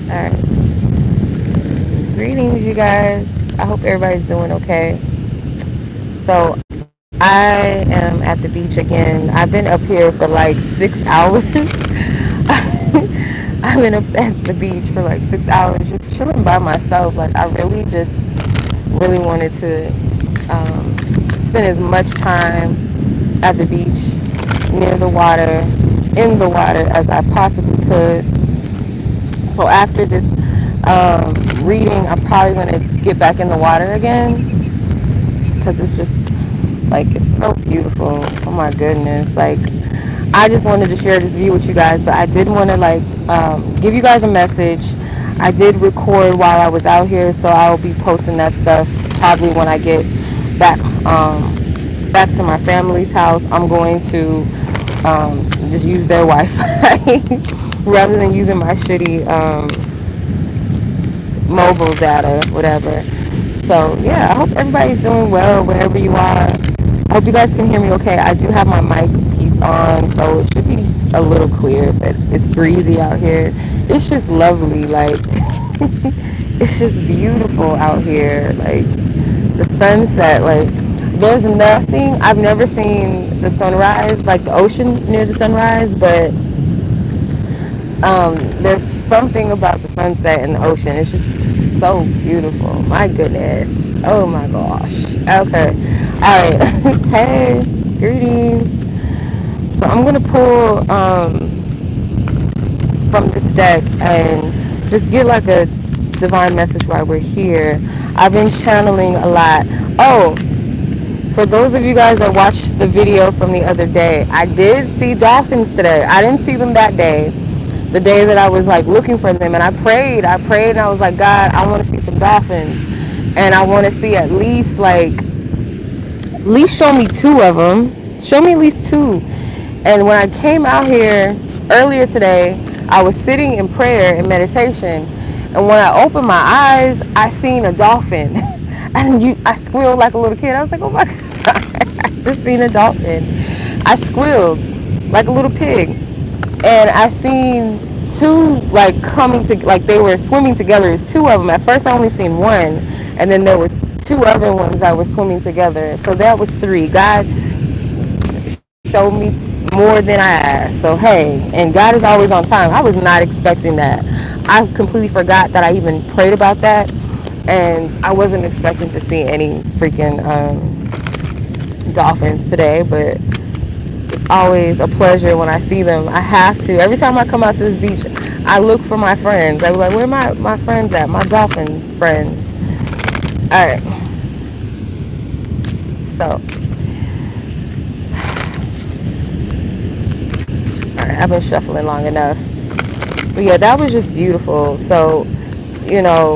Alright. Greetings, you guys. I hope everybody's doing okay. So, I am at the beach again. I've been up here for like 6 hours. I've been up at the beach for like 6 hours just chilling by myself. Like, I really just really wanted to spend as much time at the beach, near the water, in the water as I possibly could. So after this reading, I'm probably going to get back in the water again because it's just like it's so beautiful. Oh my goodness! Like I just wanted to share this view with you guys, but I did want to like give you guys a message. I did record while I was out here, so I'll be posting that stuff probably when I get back back to my family's house. I'm going to just use their Wi-Fi rather than using my shitty mobile data, whatever. So yeah, I hope everybody's doing well wherever you are. I hope you guys can hear me okay. I do have my mic piece on, so it should be a little clear, but it's breezy out here. It's just lovely, like it's just beautiful out here. Like the sunset, like there's nothing. I've never seen the sunrise, like the ocean near the sunrise, but there's something about the sunset and the ocean. It's just so beautiful. My goodness. Oh my gosh. Okay. All right. Hey, greetings. So I'm gonna pull from this deck and just get like a divine message while we're here. I've been channeling a lot. Oh, for those of you guys that watched the video from the other day, I did see dolphins today. I didn't see them that day, the day that I was like looking for them, and I prayed and I was like, God, I want to see some dolphins, and I want to see at least show me two of them, show me at least two. And when I came out here earlier today, I was sitting in prayer and meditation, and when I opened my eyes, I seen a dolphin. And I squealed like a little kid. I was like, oh my God, I just seen a dolphin. I squealed like a little pig. And I seen two like coming to, like they were swimming together. It's two of them. At first I only seen one, and then there were two other ones that were swimming together. So that was three. God showed me more than I asked. So hey, and God is always on time. I was not expecting that. I completely forgot that I even prayed about that, and I wasn't expecting to see any freaking dolphins today, but it's always a pleasure when I see them. I have to. Every time I come out to this beach, I look for my friends. I was like, where are my friends at? My dolphins friends. Alright. So, alright, I've been shuffling long enough. But yeah, that was just beautiful. So, you know,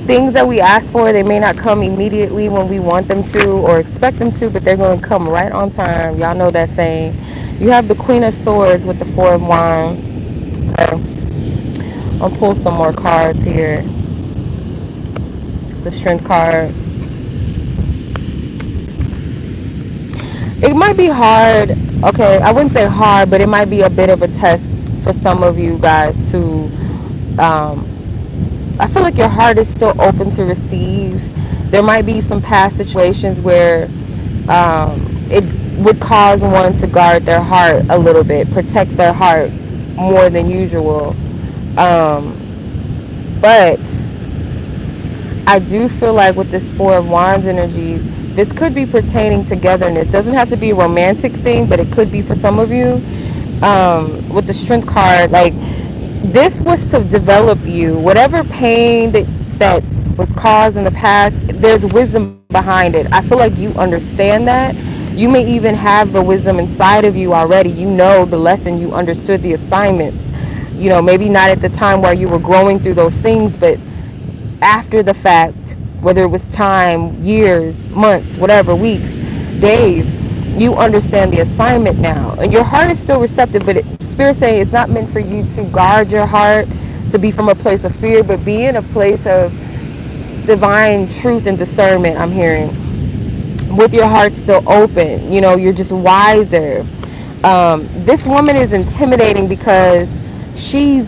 things that we ask for, they may not come immediately when we want them to or expect them to, but they're going to come right on time. Y'all know that saying. You have the Queen of Swords with the Four of Wands. Okay. I'll pull some more cards here. The Strength card. It might be hard. Okay, I wouldn't say hard, but it might be a bit of a test for some of you guys to I feel like your heart is still open to receive. There might be some past situations where it would cause one to guard their heart a little bit, protect their heart more than usual. But I do feel like with this Four of Wands energy, this could be pertaining togetherness. Doesn't have to be a romantic thing, but it could be for some of you. With the Strength card, like this was to develop you. Whatever pain that was caused in the past, there's wisdom behind it. I feel like you understand that. You may even have the wisdom inside of you already. You know the lesson, you understood the assignments. You know, maybe not at the time where you were growing through those things, but after the fact, whether it was time, years, months, whatever, weeks, days, you understand the assignment now. And your heart is still receptive, but Spirit saying it's not meant for you to guard your heart, to be from a place of fear, but be in a place of divine truth and discernment, I'm hearing. With your heart still open, you know, you're just wiser. This woman is intimidating because she's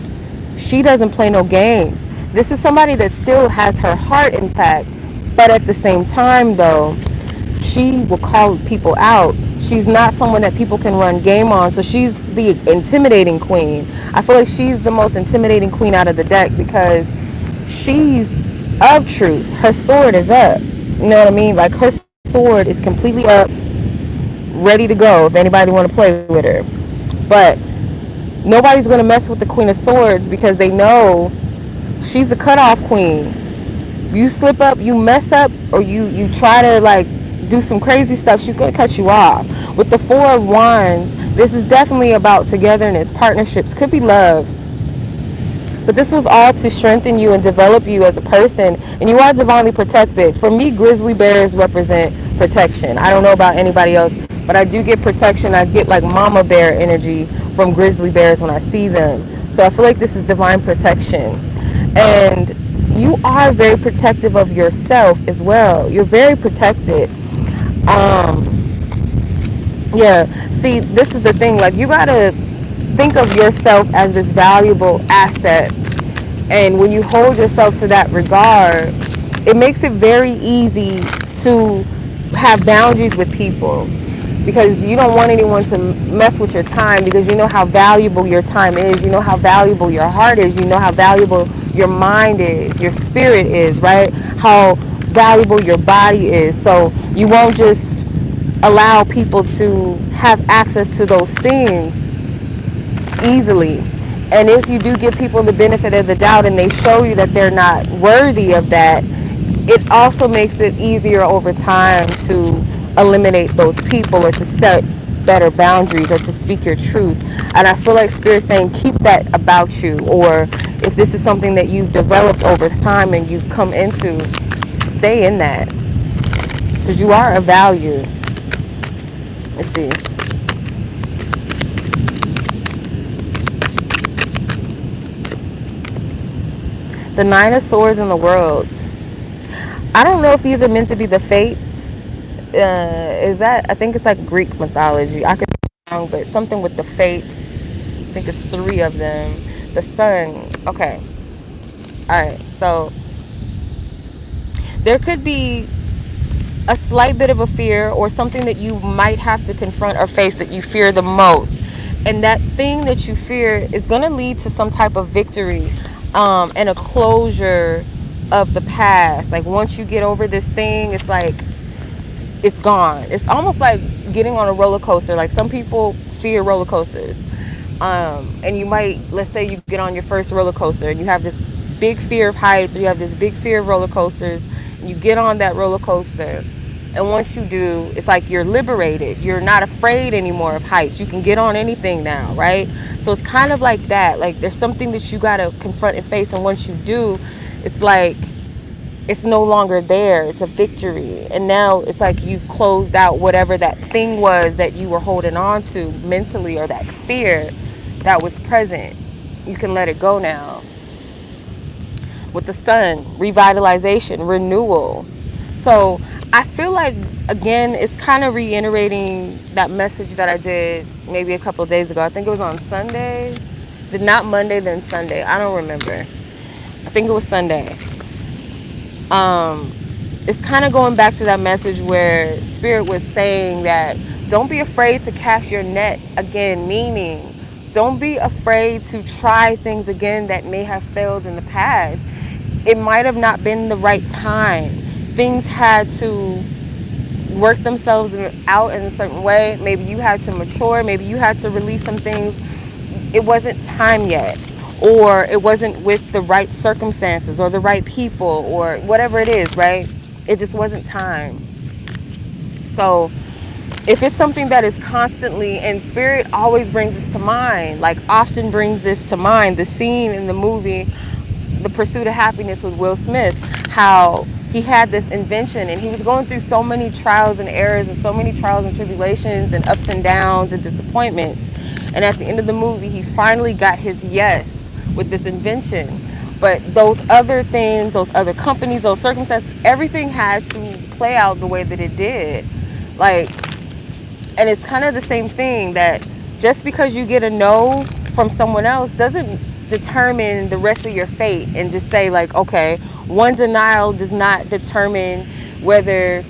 She doesn't play no games. This is somebody that still has her heart intact, but at the same time, though, she will call people out. She's not someone that people can run game on, so she's the intimidating queen. I feel like she's the most intimidating queen out of the deck because she's of truth. Her sword is up. You know what I mean? Like her sword is completely up, ready to go if anybody want to play with her. But nobody's gonna mess with the Queen of Swords because they know she's the cutoff queen. You slip up, you mess up, or you try to like do some crazy stuff, she's gonna cut you off. With the Four of Wands, this is definitely about togetherness, partnerships, could be love. But this was all to strengthen you and develop you as a person, and you are divinely protected. For me, grizzly bears represent protection. I don't know about anybody else, but I do get protection. I get like mama bear energy from grizzly bears when I see them. So I feel like this is divine protection. And you are very protective of yourself as well. You're very protected. Yeah, see, this is the thing. Like, you gotta think of yourself as this valuable asset. And when you hold yourself to that regard, it makes it very easy to have boundaries with people because you don't want anyone to mess with your time because you know how valuable your time is. You know how valuable your heart is. You know how valuable your mind is, your spirit is, right? How valuable your body is. So you won't just allow people to have access to those things easily. And if you do give people the benefit of the doubt and they show you that they're not worthy of that, it also makes it easier over time to eliminate those people or to set better boundaries or to speak your truth. And I feel like Spirit's saying keep that about you, or if this is something that you've developed over time and you've come into, stay in that because you are of value. Let's see. The Nine of Swords and the Worlds. I don't know if these are meant to be the fates. Is that? I think it's like Greek mythology. I could be wrong, but something with the fates. I think it's three of them. The sun. Okay. All right. So there could be a slight bit of a fear or something that you might have to confront or face that you fear the most. And that thing that you fear is going to lead to some type of victory and a closure of the past. Like once you get over this thing, it's like it's gone. It's almost like getting on a roller coaster. Like some people fear roller coasters. And you might, let's say you get on your first roller coaster and you have this big fear of heights or you have this big fear of roller coasters. And you get on that roller coaster. And once you do, it's like you're liberated. You're not afraid anymore of heights. You can get on anything now, right? So it's kind of like that. Like there's something that you got to confront and face. And once you do, it's like it's no longer there. It's a victory. And now it's like you've closed out whatever that thing was that you were holding on to mentally, or that fear that was present. You can let it go now. With the sun, revitalization, renewal. So I feel like, again, it's kind of reiterating that message that I did maybe a couple of days ago. I think it was on Sunday. Not Monday, then Sunday. I don't remember. I think it was Sunday. It's kind of going back to that message where Spirit was saying that don't be afraid to cast your net again, meaning don't be afraid to try things again that may have failed in the past. It might have not been the right time. Things had to work themselves out in a certain way. Maybe you had to mature. Maybe you had to release some things. It wasn't time yet, or it wasn't with the right circumstances or the right people or whatever it is, right? It just wasn't time. So if it's something that is constantly, and Spirit always brings this to mind, like often brings this to mind, the scene in the movie The Pursuit of Happiness with Will Smith, how he had this invention and he was going through so many trials and errors and so many trials and tribulations and ups and downs and disappointments. And at the end of the movie, he finally got his yes with this invention. But those other things, those other companies, those circumstances, everything had to play out the way that it did. Like, and it's kind of the same thing, that just because you get a no from someone else doesn't determine the rest of your fate and just say like, okay, one denial does not determine whether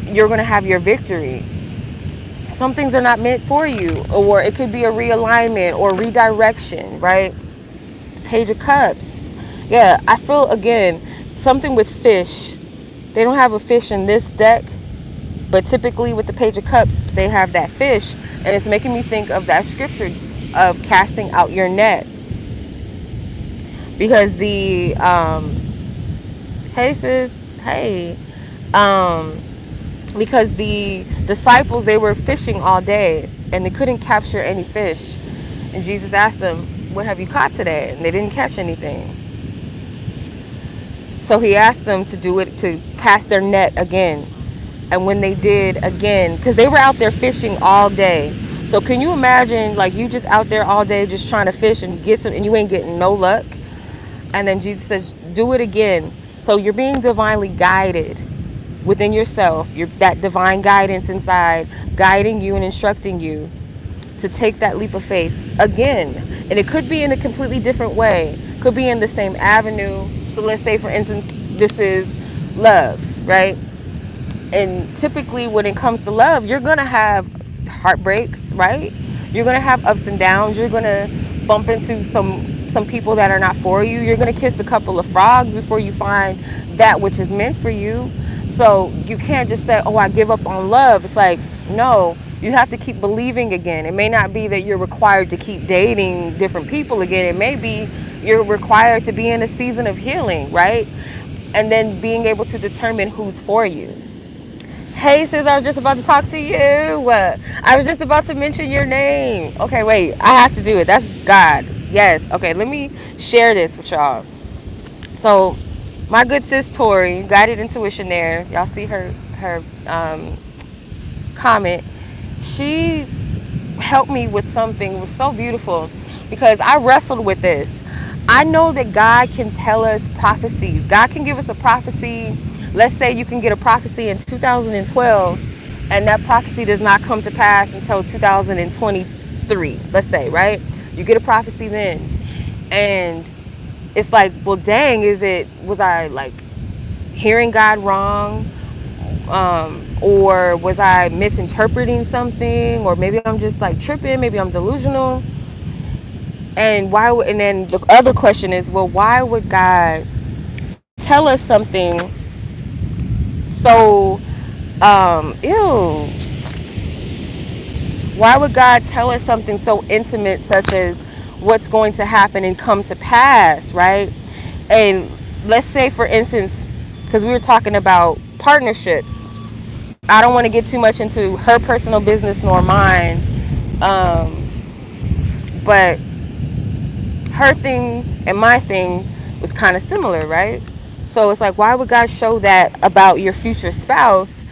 you're going to have your victory. Some things are not meant for you, or it could be a realignment or redirection, right? Page of Cups. Yeah, I feel again something with fish. They don't have a fish in this deck, but typically with the Page of Cups, they have that fish, and it's making me think of that scripture of casting out your net, because the hey sis, hey, um, because the disciples, they were fishing all day and they couldn't capture any fish, and Jesus asked them, "What have you caught today?" And they didn't catch anything. So he asked them to do it, to cast their net again. And when they did again, because they were out there fishing all day. So can you imagine, like, you just out there all day just trying to fish and get some, and you ain't getting no luck? And then Jesus says, do it again. So you're being divinely guided within yourself. You're that divine guidance inside, guiding you and instructing you to take that leap of faith again. And it could be in a completely different way. Could be in the same avenue. So let's say, for instance, this is love, right? And typically when it comes to love, you're going to have heartbreaks, right? You're going to have ups and downs. You're going to bump into some people that are not for you. You're going to kiss a couple of frogs before you find that which is meant for you. So you can't just say, oh, I give up on love. It's like, no, you have to keep believing again. It may not be that you're required to keep dating different people again. It may be you're required to be in a season of healing, right? And then being able to determine who's for you. Hey sis, I was just about to talk to you. I was just about to mention your name. Okay, wait, I have to do it. That's God. Yes. Okay, let me share this with y'all. So my good sis Tori, guided intuition there. Y'all see her comment. She helped me with something. It was so beautiful because I wrestled with this. I know that God can tell us prophecies. God can give us a prophecy. Let's say you can get a prophecy in 2012 and that prophecy does not come to pass until 2023. Let's say, right? You get a prophecy then. And it's like, well, dang, was I like hearing God wrong? Or was I misinterpreting something? Or maybe I'm just like tripping. Maybe I'm delusional. And then the other question is, well, why would God tell us something so why would God tell us something so intimate, such as what's going to happen and come to pass, right? And let's say, for instance, because we were talking about partnerships, I don't want to get too much into her personal business nor mine, but her thing and my thing was kind of similar, right? So it's like, why would God show that about your future spouse?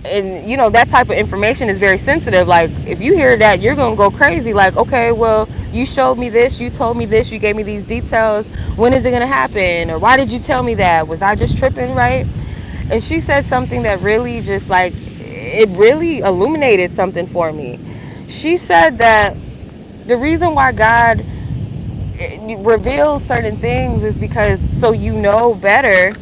And you know, that type of information is very sensitive. Like, if you hear that, you're gonna go crazy. Like, okay, well, you showed me this, you told me this, you gave me these details, when is it gonna happen? Or why did you tell me that? Was I just tripping, right? And she said something that really just like, it really illuminated something for me. She said that the reason why God reveals certain things is because so you know better.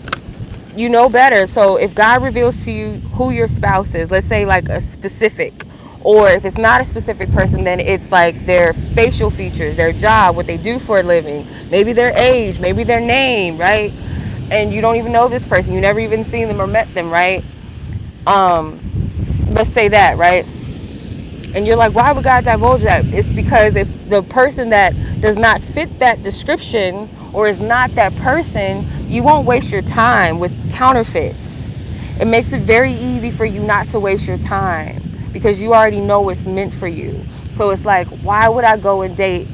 So if God reveals to you who your spouse is, let's say like a specific, or if it's not a specific person, then it's like their facial features, their job, what they do for a living, maybe their age, maybe their name, right? And you don't even know this person, you never even seen them or met them, right? Let's say that, right? And you're like, why would God divulge that? It's because if the person that does not fit that description or is not that person, you won't waste your time with counterfeits. It makes it very easy for you not to waste your time because you already know what's meant for you. So it's like, why would I go and date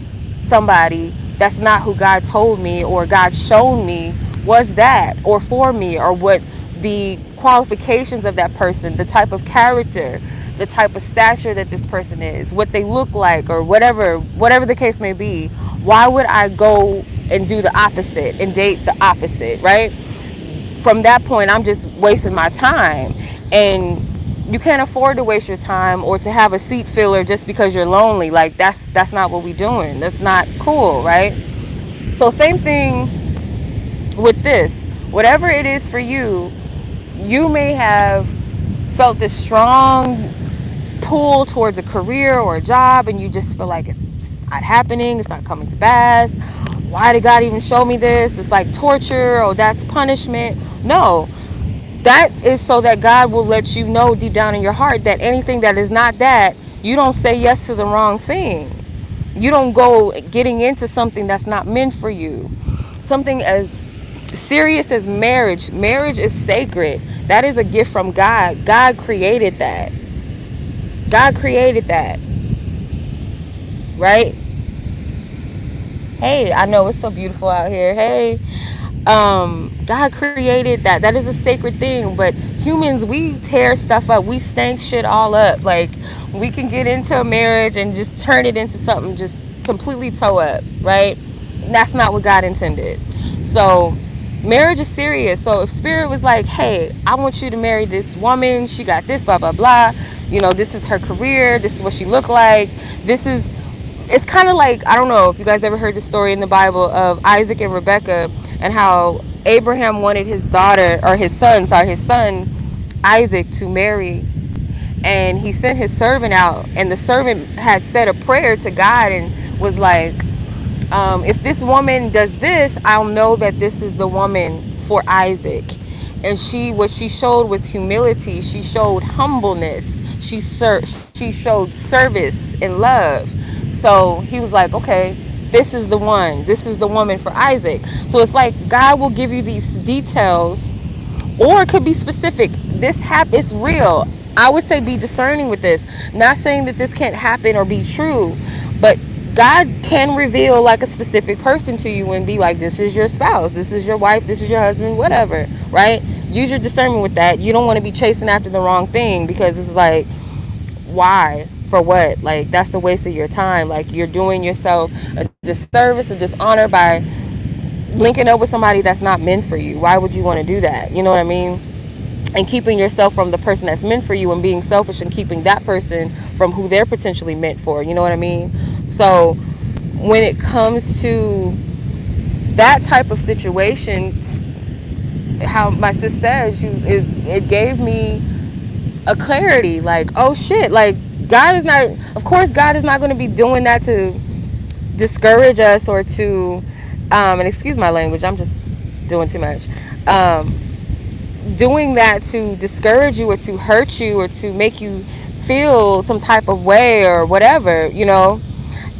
somebody that's not who God told me or God showed me was that, or for me, or what the qualifications of that person, the type of character, the type of stature that this person is, what they look like, or whatever the case may be. Why would I go and do the opposite and date the opposite, right? From that point, I'm just wasting my time. And You can't afford to waste your time or to have a seat filler just because you're lonely. Like that's not what we doing. That's not cool, right? So same thing with this. Whatever it is for you, you may have felt this strong pull towards a career or a job, and you just feel like it's just not happening, it's not coming to pass. Why did God even show me this? It's like torture, or that's punishment. No, that is so that God will let you know deep down in your heart that anything that is not that, you don't say yes to the wrong thing. You don't go getting into something that's not meant for you. Something as serious as marriage. Marriage is sacred. That is a gift from God. God created that. God created that. Right? Hey, I know it's so beautiful out here. Hey, God created that. That is a sacred thing. But humans, we tear stuff up. We stank shit all up. Like, we can get into a marriage and just turn it into something just completely toe up, right? That's not what God intended. So marriage is serious. So if Spirit was like, hey, I want you to marry this woman, she got this, blah blah blah, this is her career, this is what she looked like, this is, it's kind of like, I don't know if you guys ever heard the story in the Bible of Isaac and Rebecca, and how Abraham wanted his daughter, or his son Isaac, to marry, and he sent his servant out, and the servant had said a prayer to God and was like, if this woman does this, I'll know that this is the woman for Isaac. And what she showed was humility. She showed humbleness. She showed service and love. So he was like, okay, this is the one. This is the woman for Isaac. So it's like God will give you these details, or it could be specific. It's real. I would say be discerning with this. Not saying that this can't happen or be true, but God can reveal like a specific person to you and be like, this is your spouse, this is your wife, this is your husband, whatever, right? Use your discernment with that. You don't want to be chasing after the wrong thing, because it's like, why? For what? Like, that's a waste of your time. Like, you're doing yourself a disservice, a dishonor by linking up with somebody that's not meant for you. Why would you want to do that? You know what I mean? And keeping yourself from the person that's meant for you, and being selfish and keeping that person from who they're potentially meant for. You know what I mean? So when it comes to that type of situation, how my sister said, it gave me a clarity, like, oh shit, like, God is not, of course God is not going to be doing that to discourage us, or to and excuse my language, I'm just doing too much, doing that to discourage you or to hurt you or to make you feel some type of way or whatever,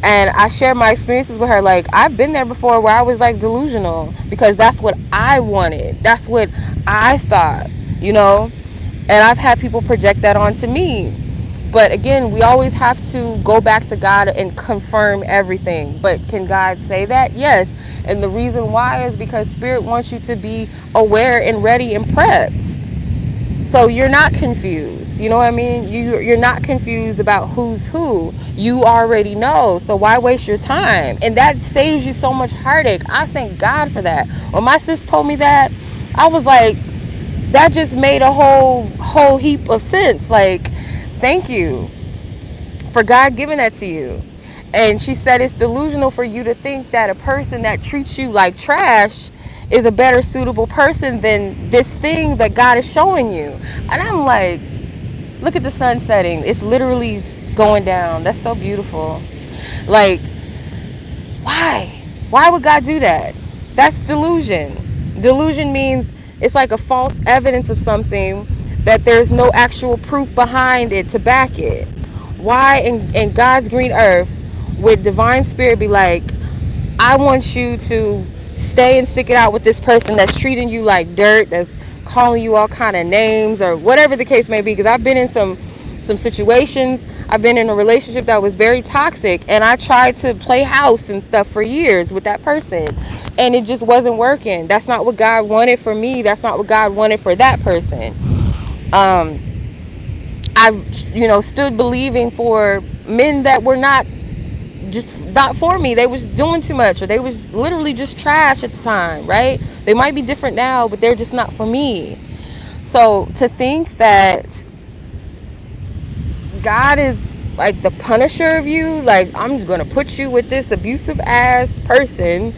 And I share my experiences with her. Like, I've been there before where I was like delusional because that's what I wanted, that's what I thought, and I've had people project that onto me. But again, we always have to go back to God and confirm everything. But can God say that? Yes. And the reason why is because Spirit wants you to be aware and ready and prepped. So you're not confused. You know what I mean? You're not confused about who's who. You already know. So why waste your time? And that saves you so much heartache. I thank God for that. When my sis told me that, I was like, that just made a whole heap of sense. Like, thank you for God giving that to you. And she said it's delusional for you to think that a person that treats you like trash is a better suitable person than this thing that God is showing you. And I'm like, look at the sun setting. It's literally going down. That's so beautiful. Like, why? Why would God do that? That's delusion. Delusion means it's like a false evidence of something that there's no actual proof behind it to back it. Why in God's green earth would divine spirit be like, I want you to stay and stick it out with this person that's treating you like dirt, that's calling you all kind of names, or whatever the case may be? Because I've been in some situations. I've been in a relationship that was very toxic, and I tried to play house and stuff for years with that person, and it just wasn't working. That's not what God wanted for me. That's not what God wanted for that person. I've stood believing for men that were not for me. They was doing too much, or they was literally just trash at the time, right? They might be different now, but they're just not for me. So to think that God is like the punisher of you. Like, I'm gonna put you with this abusive ass person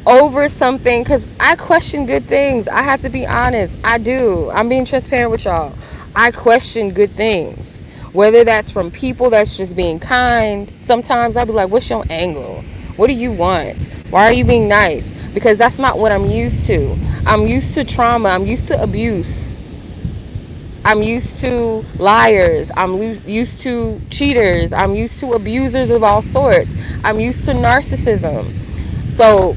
over something, because I question good things. I have to be honest. I do. I'm being transparent with y'all. I question good things. Whether that's from people that's just being kind. Sometimes I'll be like, what's your angle? What do you want? Why are you being nice? Because that's not what I'm used to. I'm used to trauma. I'm used to abuse. I'm used to liars. I'm used to cheaters. I'm used to abusers of all sorts. I'm used to narcissism. So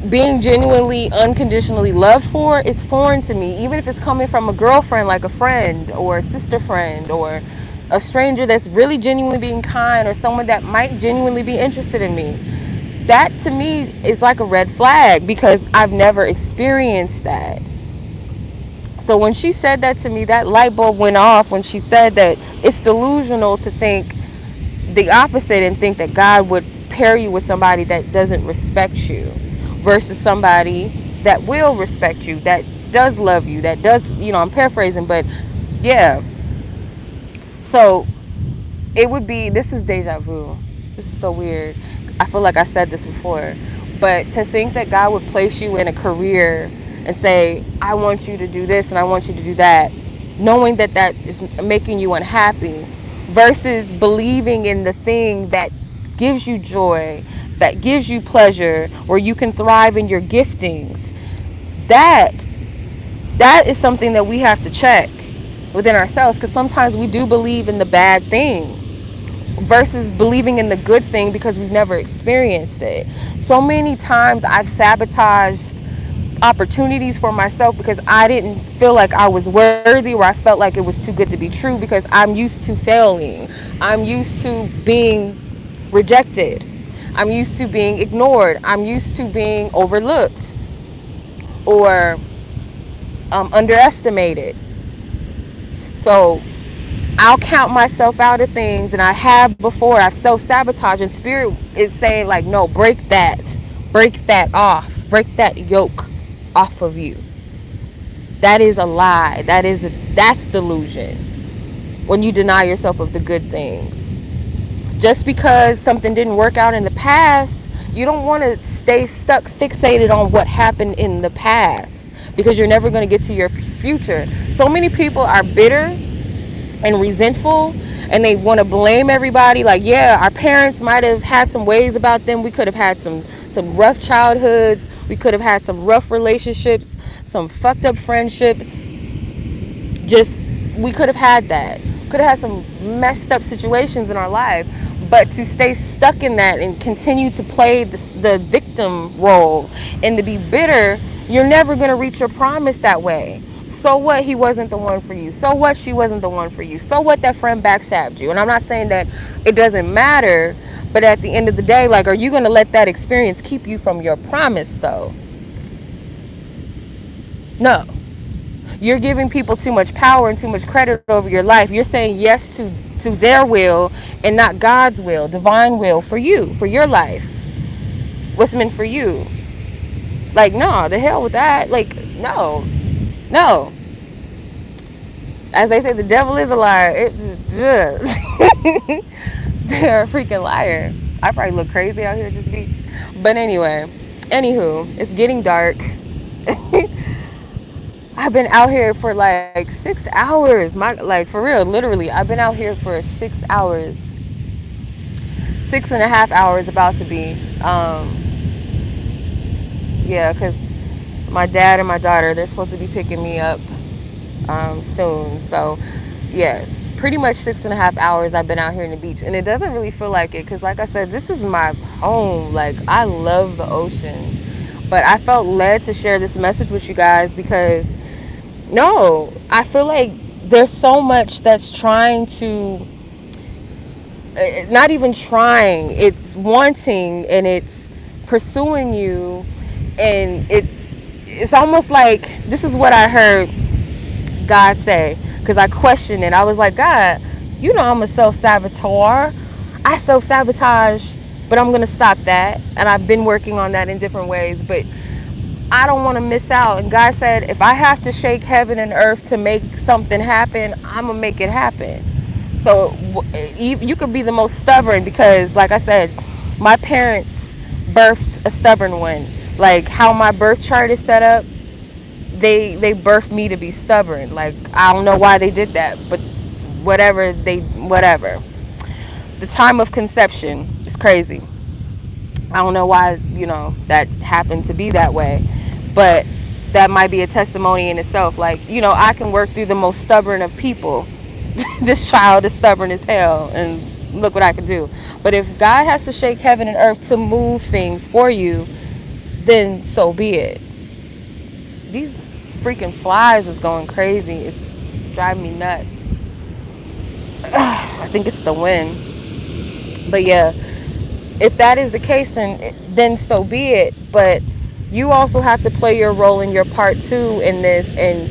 being genuinely unconditionally loved for is foreign to me, even if it's coming from a girlfriend, like a friend or a sister friend, or a stranger that's really genuinely being kind, or someone that might genuinely be interested in me. That to me is like a red flag, because I've never experienced that. So when she said that to me, that light bulb went off when she said that it's delusional to think the opposite and think that God would pair you with somebody that doesn't respect you versus somebody that will respect you, that does love you, that does, I'm paraphrasing, but yeah. So it would be, this is deja vu. This is so weird. I feel like I said this before, but to think that God would place you in a career and say, I want you to do this and I want you to do that, knowing that that is making you unhappy, versus believing in the thing that gives you joy, that gives you pleasure, where you can thrive in your giftings. That is something that we have to check within ourselves, because sometimes we do believe in the bad thing versus believing in the good thing because we've never experienced it. So many times I've sabotaged opportunities for myself because I didn't feel like I was worthy, or I felt like it was too good to be true, because I'm used to failing. I'm used to being rejected. I'm used to being ignored. I'm used to being overlooked or underestimated. So I'll count myself out of things, and I have before. I've self-sabotaged, and spirit is saying like, no, break that off, break that yoke off of you. That is a lie. That's delusion. When you deny yourself of the good things, just because something didn't work out in the past, you don't want to stay stuck, fixated on what happened in the past, because you're never going to get to your future. So many people are bitter and resentful, and they want to blame everybody. Like, yeah, our parents might have had some ways about them. We could have had some rough childhoods. We could have had some rough relationships, some fucked up friendships. Just, we could have had that. Could have had some messed up situations in our life. But to stay stuck in that and continue to play the victim role and to be bitter, you're never going to reach your promise that way. So what he wasn't the one for you? So what she wasn't the one for you? So what that friend backstabbed you? And I'm not saying that it doesn't matter, but at the end of the day, like, are you going to let that experience keep you from your promise though? No. You're giving people too much power and too much credit over your life. You're saying yes to their will and not God's will, divine will for you, for your life. What's meant for you. Like, no, the hell with that. Like, no. As they say, the devil is a liar. They're a freaking liar. I probably look crazy out here at this beach. But anyway, anywho, it's getting dark. I've been out here for like 6 hours. Like, for real, literally, I've been out here for 6 hours. 6.5 hours about to be. Yeah, because my dad and my daughter, they're supposed to be picking me up soon. So yeah, pretty much 6.5 hours I've been out here in the beach, and it doesn't really feel like it, because like I said, this is my home. Like, I love the ocean, but I felt led to share this message with you guys because I feel like there's so much that's trying to, not even trying, it's wanting and it's pursuing you, and it's almost like, this is what I heard God say, because I questioned it. I was like, God, I'm a self-saboteur. I self-sabotage, but I'm going to stop that. And I've been working on that in different ways. But I don't want to miss out. And God said, if I have to shake heaven and earth to make something happen, I'm going to make it happen. So you could be the most stubborn, because like I said, my parents birthed a stubborn one. Like how my birth chart is set up, they birthed me to be stubborn. Like I don't know why they did that, but whatever. The time of conception is crazy. I don't know why, that happened to be that way, but that might be a testimony in itself. Like, I can work through the most stubborn of people. This child is stubborn as hell, and look what I can do. But if God has to shake heaven and earth to move things for you, then so be it. These freaking flies is going crazy. It's driving me nuts. I think it's the wind. But yeah, if that is the case, then so be it. But you also have to play your role and your part too in this, and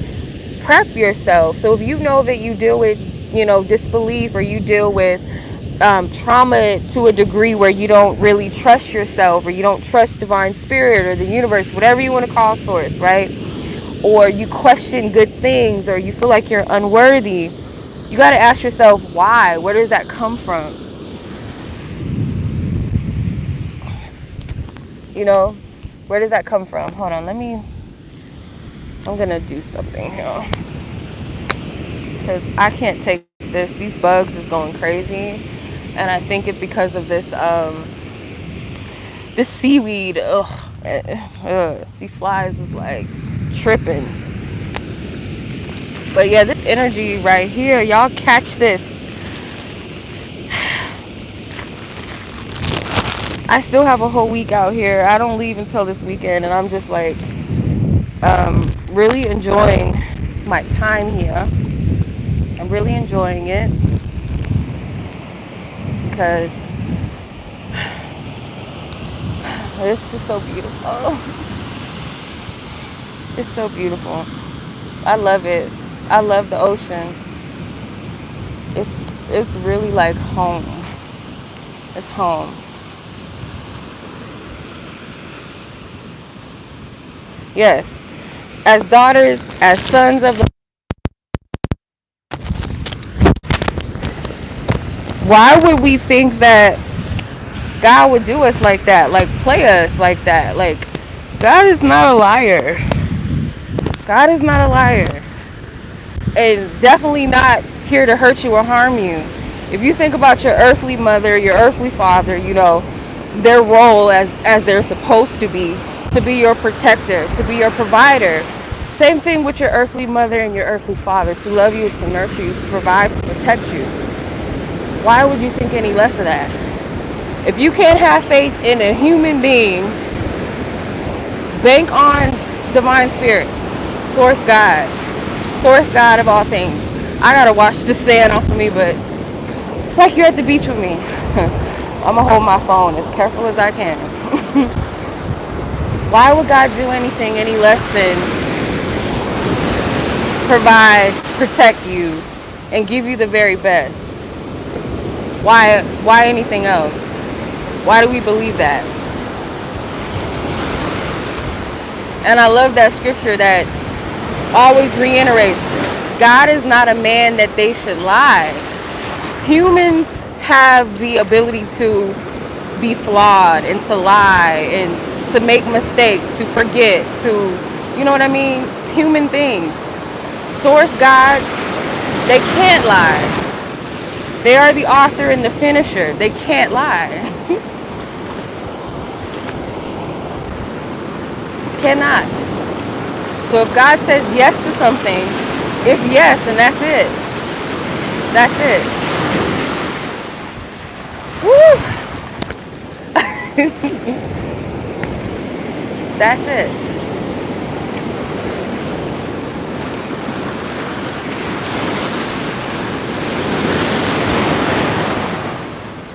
prep yourself. So if you know that you deal with, disbelief, or you deal with trauma to a degree where you don't really trust yourself, or you don't trust divine spirit or the universe, whatever you want to call source, right? Or you question good things, or you feel like you're unworthy, you got to ask yourself why. Where does that come from? Where does that come from? Hold on, I'm gonna do something here, because I can't take this. These bugs is going crazy, and I think it's because of this this seaweed. These flies is like tripping. But yeah, this energy right here, y'all catch this. I still have a whole week out here. I don't leave until this weekend, and I'm just like really enjoying my time here. I'm really enjoying it, because it's just so beautiful. It's so beautiful. I love it. I love the ocean. It's really like home. It's home. Yes. As daughters, as sons of the... Why would we think that God would do us like that? Like play us like that? Like, God is not a liar. God is not a liar. And definitely not here to hurt you or harm you. If you think about your earthly mother, your earthly father, their role as they're supposed to be your protector, to be your provider. Same thing with your earthly mother and your earthly father, to love you, to nurture you, to provide, to protect you. Why would you think any less of that? If you can't have faith in a human being, bank on divine spirit, source God of all things. I gotta wash the sand off of me, but it's like you're at the beach with me. I'm gonna hold my phone as careful as I can. Why would God do anything any less than provide, protect you, and give you the very best? Why anything else? Why do we believe that? And I love that scripture that always reiterates, God is not a man that they should lie. Humans have the ability to be flawed and to lie and to make mistakes, to forget, to, you know what I mean? Human things. Source God, they can't lie. They are the author and the finisher. They can't lie. Cannot. So if God says yes to something, it's yes, and that's it. That's it. Woo! That's it.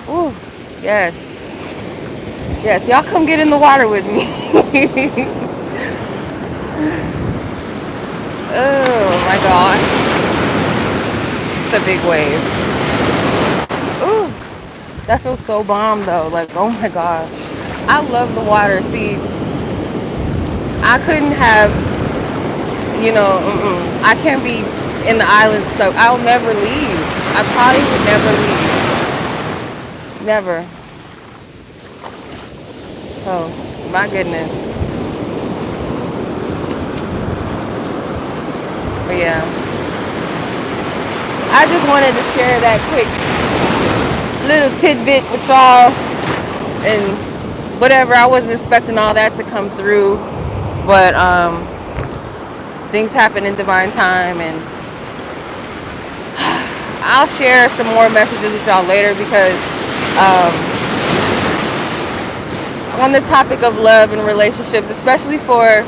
Ooh, yes. Yes, y'all come get in the water with me. Oh my gosh. It's a big wave. Ooh, that feels so bomb though. Like, oh my gosh. I love the water. See, I couldn't have, I can't be in the island stuff. I'll never leave. I probably would never leave. Never. So, my goodness. But yeah, I just wanted to share that quick little tidbit with y'all and whatever. I wasn't expecting all that to come through, but things happen in divine time, and I'll share some more messages with y'all later because um, on the topic of love and relationships, especially for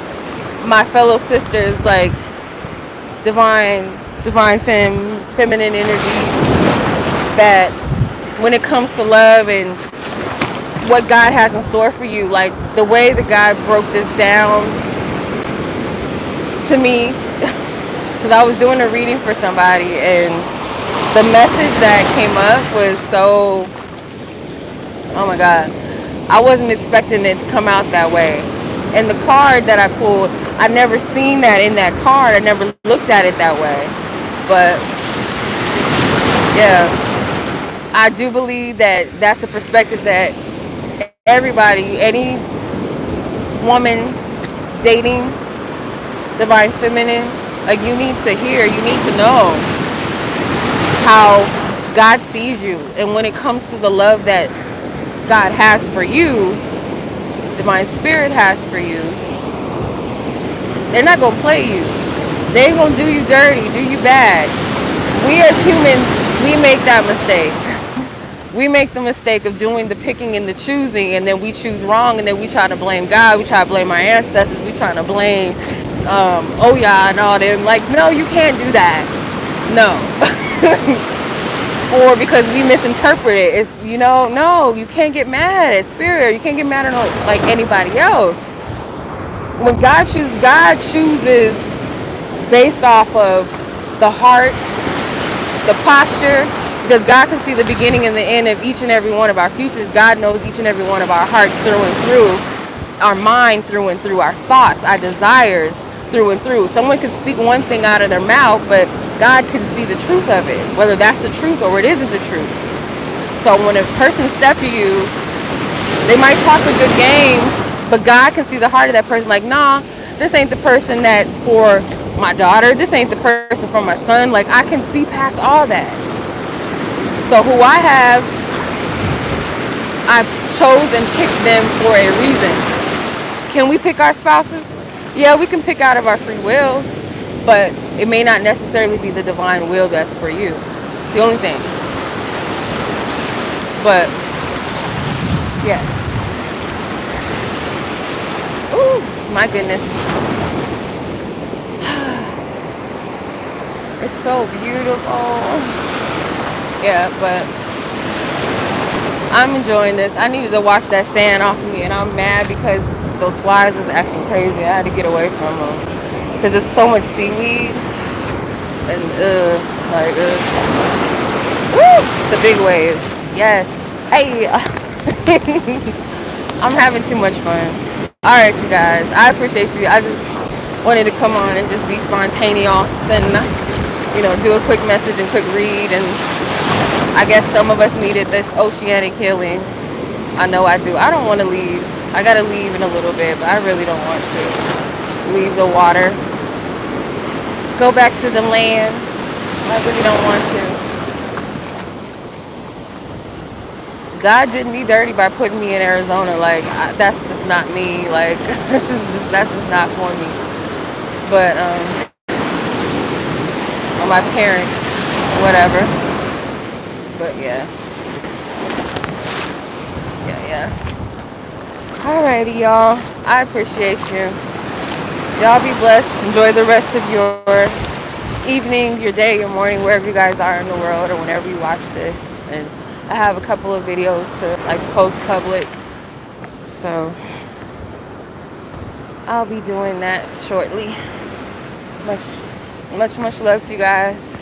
my fellow sisters, like divine, feminine energy, that when it comes to love and what God has in store for you, like the way that God broke this down to me, because I was doing a reading for somebody, and the message that came up was so, oh my God, I wasn't expecting it to come out that way. And the card that I pulled, I never seen that in that card. I never looked at it that way. But yeah, I do believe that that's the perspective that everybody, any woman dating divine feminine, like you need to hear, you need to know how God sees you. And when it comes to the love that God has for you, divine spirit has for you, they're not gonna play you. They ain't gonna do you dirty, do you bad. We as humans, we make that mistake. We make the mistake of doing the picking and the choosing, and then we choose wrong, and then we try to blame God, we try to blame our ancestors, we try to blame oh yeah and all them. Like, no, you can't do that. No. Or because we misinterpret it. It's, no, you can't get mad at spirit. You can't get mad at like anybody else. When God chooses based off of the heart, the posture, because God can see the beginning and the end of each and every one of our futures. God knows each and every one of our hearts through and through, our mind through and through, our thoughts, our desires through and through. Someone can speak one thing out of their mouth, but God can see the truth of it, whether that's the truth or it isn't the truth. So when a person steps to you, they might talk a good game, but God can see the heart of that person. Like, nah, this ain't the person that's for my daughter. This ain't the person for my son. Like, I can see past all that. So who I have, I chose and picked them for a reason. Can we pick our spouses? Yeah, we can pick out of our free will, but it may not necessarily be the divine will that's for you. It's the only thing. But yeah. Ooh, my goodness. It's so beautiful. Yeah, but I'm enjoying this. I needed to wash that sand off of me, and I'm mad because those flies is acting crazy. I had to get away from them because there's so much seaweed, and woo, the big wave. Yes. Hey. I'm having too much fun. All right, you guys. I appreciate you. I just wanted to come on and just be spontaneous and do a quick message and quick read. And I guess some of us needed this oceanic healing. I know I do. I don't want to leave. I gotta leave in a little bit, but I really don't want to leave the water. Go back to the land. I really don't want to. God did me dirty by putting me in Arizona. Like, that's just not me. Like, that's just not for me. But, or my parents, whatever. But, yeah. Alrighty, y'all. I appreciate you. Y'all be blessed. Enjoy the rest of your evening, your day, your morning, wherever you guys are in the world or whenever you watch this. And I have a couple of videos to post public, so I'll be doing that shortly. Much love to you guys.